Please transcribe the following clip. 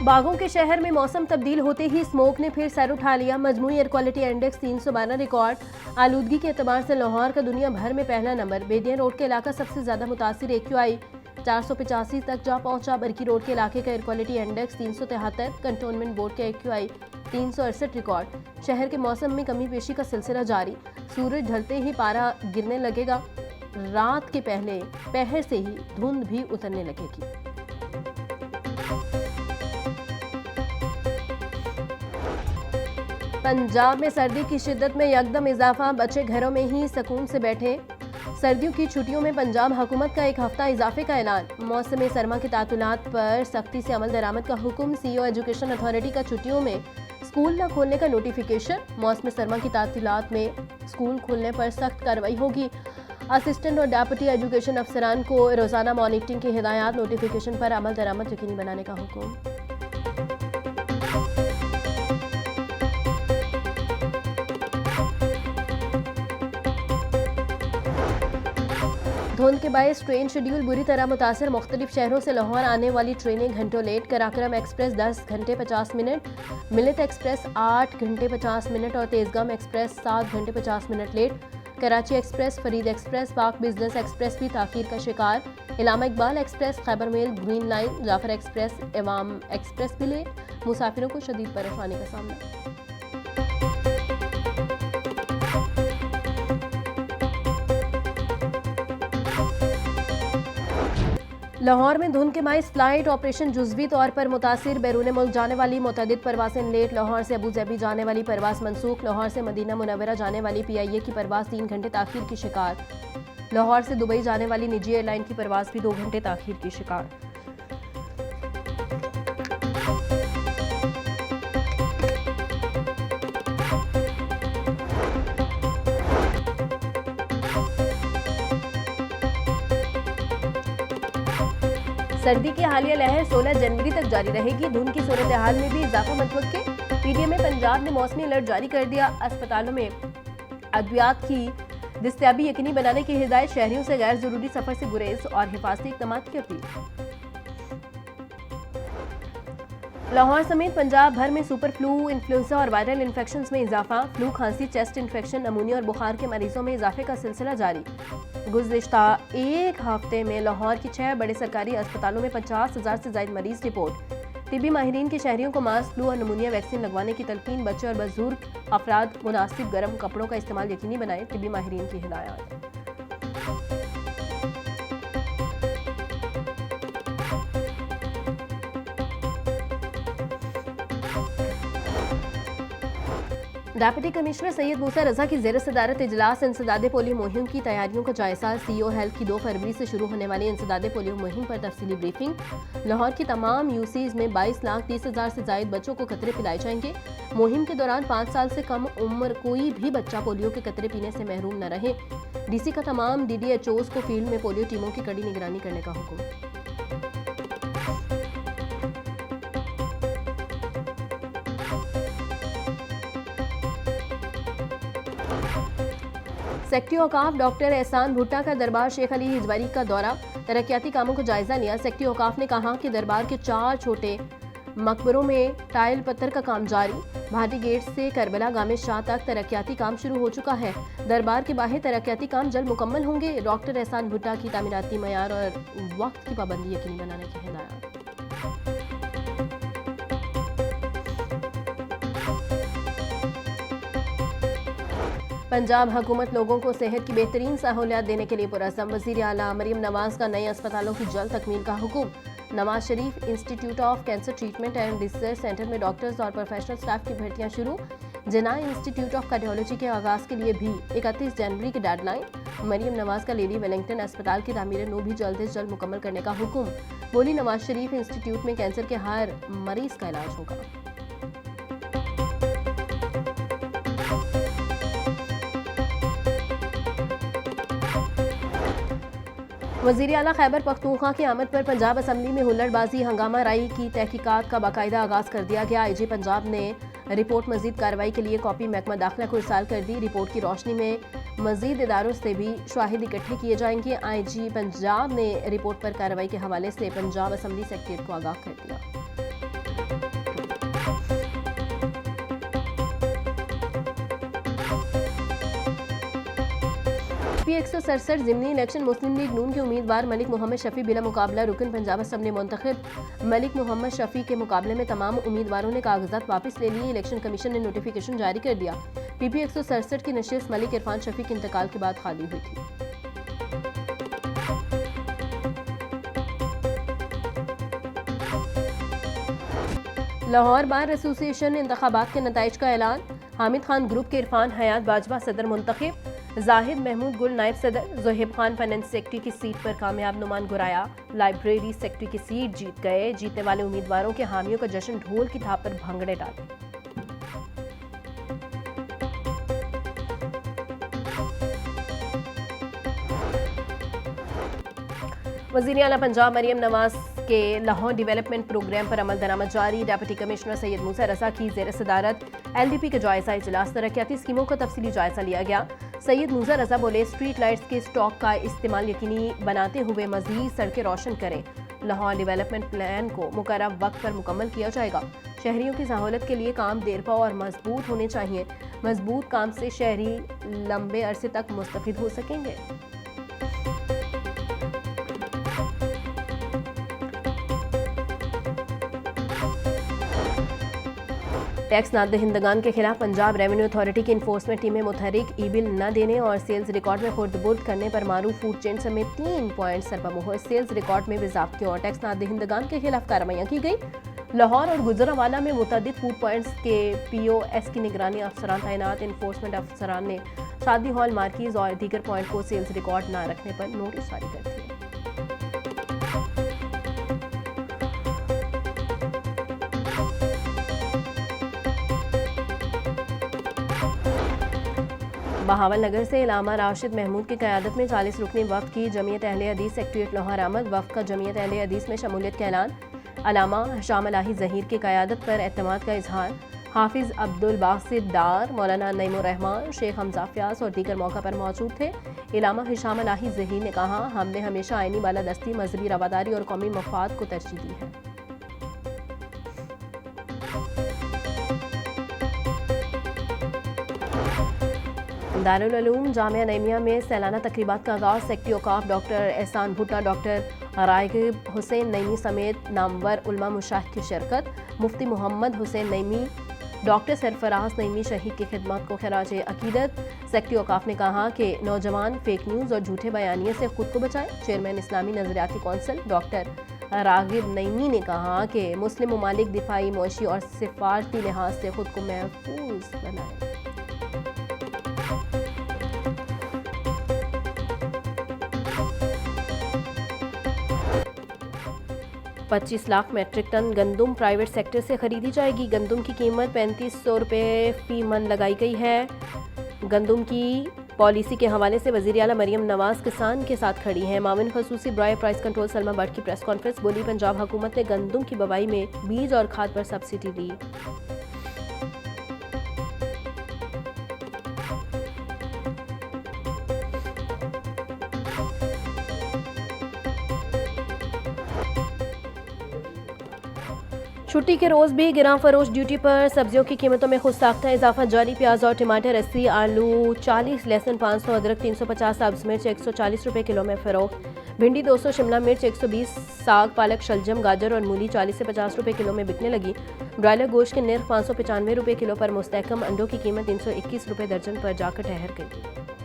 बागों के शहर में मौसम तब्दील होते ही स्मोक ने फिर सर उठा लिया। मजमूई एयर क्वालिटी इंडेक्स 312 रिकॉर्ड। आलूदगी के एतबार से लाहौर का दुनिया भर में पहला नंबर। बेदिया रोड का इलाका सबसे ज्यादा मुतासिर। AQI 485 तक जा पहुंचा। बरकी रोड के इलाके का air quality index 373। Cantonment board का AQI 368 रिकॉर्ड। शहर के मौसम में कमी पेशी का सिलसिला जारी। सूरज ढलते ही पारा गिरने लगेगा। रात के पहले पहर से ही धुंध भी उतरने लगेगी। पंजाब में सर्दी की शिद्दत में यकदम इजाफा। बच्चे घरों में ही सुकून से बैठे। सर्दियों की छुट्टियों में पंजाब हुकूमत का 1 हफ्ता इजाफे का ऐलान। मौसम सरमा के तातुलात पर सख्ती से अमल दरामद का हुक्म। CEO एजुकेशन अथॉरिटी का छुट्टियों में स्कूल न खोलने का नोटिफिकेशन। मौसम सरमा की तातुलात में स्कूल खोलने पर सख्त कार्रवाई होगी। असिस्टेंट और डेप्यूटी एजुकेशन अफसरान को रोजाना मॉनिटरिंग की हिदायत। नोटिफिकेशन पर अमल दरामद यकीनी बनाने का हुक्म। धुंध के बायस ट्रेन शेड्यूल बुरी तरह मुतासर। मुख्तलिफ शहरों से लाहौर आने वाली ट्रेनें घंटों लेट। कराक्रम एक्सप्रेस 10 घंटे 50 मिनट, मिलित एक्सप्रेस 8 घंटे 50 मिनट और तेजगाम एक्सप्रेस 7 घंटे 50 मिनट लेट। Karachi express, Farid express, Pak business express भी ताखीर का शिकार। Allama Iqbal express, Khyber mail, green line, Jafar express, Awam express भी लेट। मुसाफिरों को शदीद परेशानी का सामना। लाहौर में धुंध के बायस फ्लाइट ऑपरेशन जुज़वी तौर पर मुतासिर। बैरून मुल्क जाने वाली मुतअद्दिद परवासें लेट। लाहौर से अबूज़ैबी जाने वाली परवास मनसूख। लाहौर से मदीना मुनव्वरा जाने वाली PIA की परवास 3 घंटे ताखीर की शिकार। लाहौर से दुबई जाने वाली निजी एयरलाइन की परवास भी 2 घंटे ताखीर की शिकार। सर्दी की हालिया लहर 16 जनवरी तक जारी रहेगी। धुंध की सूरत हाल में भी इजाफा मुतवक्के। PDM में पंजाब ने मौसमी अलर्ट जारी कर दिया। अस्पतालों में अद्वियात की दस्तयाबी यकीनी बनाने की हिदायत। शहरियों से गैर जरूरी सफर से गुरेज और हिफाजती इक़दाम की अपील। लाहौर समेत पंजाब भर में सुपर फ्लू, इन्फ्लुएंजा और वायरल इन्फेक्शंस में इजाफा। फ्लू, खांसी, चेस्ट इन्फेक्शन, अमोनिया और बुखार के मरीजों में इजाफे का सिलसिला जारी। गुज़िश्ता 1 हफ्ते में लाहौर की 6 बड़े सरकारी अस्पतालों में 50,000 से ज़ायद मरीज रिपोर्ट। टिबी माहिरीन के शहरियों को मास्क, फ्लू और नमूनिया वैक्सीन लगवाने की तलकीन। बच्चे और बुजुर्ग अफराद मुनासिब गर्म कपड़ों का इस्तेमाल यकीनी बनाएं। टिबी माहिरीन की हिदायत। डेप्यूटी कमिश्नर सैयद मूसा रजा की ज़ेर सदारत इजलास। इंसदादे पोलियो मुहिम की तैयारियों का जायजा। CEO हेल्थ की 2 फरवरी से शुरू होने वाली इंसदादे पोलियो मुहिम पर तफसीली ब्रीफिंग। लाहौर की तमाम UCs में 22,30,000 से जायद बच्चों को कतरे पिलाए जाएंगे। मुहिम के दौरान 5 साल से कम उम्र कोई भी बच्चा पोलियो के कतरे पीने से महरूम न रहे। DC का तमाम DDHOs को फील्ड में पोलियो टीमों की कड़ी निगरानी करने का हुक्म। सेक्रेटरी औकाफ डॉक्टर एहसान भुट्टा का दरबार शेख अली हिजवारी का दौरा। तरक्याती कामों का जायजा लिया। सेक्रेटरी औकाफ ने कहा कि दरबार के 4 छोटे मकबरों में टाइल पत्थर का काम जारी। भाटी गेट से करबला गामे शाह तक तरक्याती काम शुरू हो चुका है। दरबार के बाहर तरक्याती काम जल्द मुकम्मल होंगे। डॉक्टर एहसान भुट्टा की तामीराती मयार और वक्त की पाबंदी यकीनी बनाने की हिदायत। पंजाब हुकूमत लोगों को सेहत की बेहतरीन सहूलियत देने के लिए पुरज़म। वज़ीर आला मरियम नवाज का नए अस्पतालों की जल्द तकमील का हुक्म। Nawaz Sharif institute of cancer treatment and research centre में डॉक्टर्स और प्रोफेशनल स्टाफ की भर्तियां शुरू। जना इंस्टीट्यूट ऑफ कार्डियोलॉजी के आगाज़ के लिए भी 31 जनवरी की डेडलाइन। मरियम नवाज का लेडी वेलिंगटन अस्पताल की तामीर नू भी जल्द से जल्द मुकम्मल करने का हुक्म। बोली नवाज शरीफ इंस्टीट्यूट में कैंसर के हर मरीज का इलाज होगा। वज़ीर आला खैबर पख्तूनख्वा की आमद पर पंजाब असम्बली में हुल्लड़बाजी, हंगामा राई की तहकीकात का बाकायदा आगाज़ कर दिया गया। IG पंजाब ने रिपोर्ट मजीद कार्रवाई के लिए कॉपी महकमा दाखिला को इरसाल कर दी। रिपोर्ट की रोशनी में मजीद इदारों से भी शाहिद इकट्ठे किए जाएंगे। IG पंजाब ने रिपोर्ट पर कार्रवाई के हवाले से पंजाब असम्बली सेक्रेटरीट को आगाह कर दिया। पी 167 ज़िमनी इलेक्शन मुस्लिम लीग नून के उम्मीदवार मलिक मोहम्मद शफी बिला मुकाबला रुकन पंजाब असम्बली मुंतखब। मलिक मोहम्मद शफी के मुकाबले में तमाम उम्मीदवारों ने कागजात वापस ले लिए। इलेक्शन कमीशन ने नोटिफिकेशन जारी कर दिया। PP 167 की नशिस्त मलिक इरफान शफी के इंतकाल के बाद खाली हुई थी। लाहौर बार एसोसिएशन इंतखाबात के नताइज का ऐलान। हामिद खान ग्रुप के इरफान हयात बाजवा सदर मुंतखब। जाहिद महमूद गुल नायब सदर। जोहेब खान फाइनेंस सेक्रेटरी की सीट पर कामयाब नुमान गुराया। लाइब्रेरी सेक्रेटरी की सीट जीत गए। जीतने वाले उम्मीदवारों के हामियों का जश्न ढोल की थाप पर भंगड़े डाले। वज़ीर आला पंजाब मरियम नवाज के लाहौर डेवलपमेंट प्रोग्राम पर अमल दरामद जारी। डिप्टी कमिश्नर सैयद मूसा रजा की ज़ेर सदारत LDP के जायजा इजलास। तरक्याती स्कीमों का तफसीली जायजा लिया गया। सैयद मूसा रजा बोले, स्ट्रीट लाइट्स के स्टॉक का इस्तेमाल यकीनी बनाते हुए मज़ीद सड़कें रोशन करें। लाहौर डेवलपमेंट प्लान को मुकर्रर वक्त पर मुकम्मल किया जाएगा। शहरियों की सहूलत के लिए काम देरपा और मजबूत होने चाहिए। मजबूत काम से शहरी लंबे अरसे तक मुस्तफिद हो सकेंगे। टैक्स नादहिंदगान के खिलाफ पंजाब रेवेन्यू अथॉरिटी की इन्फोर्समेंट टीमें मुतहरिक ई बिल न देने और सेल्स रिकॉर्ड में खुर्द-बुर्द करने पर मारूफ फूड चेन समेत 3 पॉइंट सरबमोहर सेल्स रिकॉर्ड में बाज़ाब्ते और टैक्स नादहिंदगान के खिलाफ कार्रवाइयाँ की गई। लाहौर और गुजरांवाला में मुतअद्दिद फूड पॉइंट्स के POS की निगरानी अफसरान तैनात। इन्फोर्समेंट अफसरान ने शादी हॉल, मार्कीज और दीगर पॉइंट को सेल्स रिकॉर्ड न रखने पर नोटिस जारी कर दिए। बहावल नगर से इलामा राशिद महमूद की क़यादत में 40 रुकनी वफ़द की जमीयत अहले हदीस सेक्रेटरीट लाहौर आमद। वफ़द का जमीयत अहले हदीस में शमूलियत का ऐलान। अलामा हिशाम अलाही ज़हीर की क़यादत पर एतमाद का इजहार। हाफिज़ अब्दुल बासित डार, मौलाना नईमुर रहमान, शेख हमजा फ्यास और दीगर मौका पर मौजूद थे। इलामा हिशाम अलाही ज़हीर ने कहा, हमने हमेशा आईनी बालादस्ती, मजहबी रवादारी और कौमी मफाद को तरजीह दी है। दारुल उलूम जामिया नईमिया में सैलाना तकरीबात का आगाज़। सेक्रेटरी औकाफ डॉक्टर एहसान भुट्टा, डॉक्टर रागिब हुसैन नईमी समेत नामवर उलमा मुशाहिद की शिरकत। मुफ्ती मोहम्मद हुसैन नईमी, डॉक्टर सरफराज नईमी शहीद की खिदमत को खराज अकीदत। सेक्रेटरी औकाफ ने कहा कि नौजवान फेक न्यूज़ और झूठे बयानिए से खुद को बचाएं। चेयरमैन इस्लामी नजरियाती कौंसिल डॉक्टर रागिब नईमी ने कहा कि मुस्लिम ममालिक दिफाई, मुआशी और सिफारती लिहाज से खुद को महफूज बनाएं। 25 लाख मेट्रिक टन गंदुम प्राइवेट सेक्टर से खरीदी जाएगी। गंदुम की कीमत 3500 रुपये फी मन लगाई गई है। गंदुम की पॉलिसी के हवाले से वज़ीर आला मरियम नवाज किसान के साथ खड़ी हैं। मामून खसूसी ब्राय प्राइस कंट्रोल सलमा भट्ट की प्रेस कॉन्फ्रेंस। बोली, पंजाब हुकूमत ने गंदुम की बुवाई में बीज और खाद पर सब्सिडी दी। छुट्टी के रोज़ भी गिरां फरोश ड्यूटी पर। सब्जियों की कीमतों में खुद साख्ता इजाफा जारी। प्याज और टमाटर 80, आलू 40, लहसुन 500, अदरक 350, सब्ज़ मिर्च 140 रुपये किलो में फ़रोख्त। भिंडी 200, शिमला मिर्च 120, साग, पालक, शलजम, गाजर और मूली 40 से 50 रुपये किलो में बिकने लगी। ब्रॉयलर गोश्त के निर्ख 595 रुपये किलो पर मुस्तहकम। अंडों की कीमत 321 रुपये दर्जन पर जाकर ठहर गई।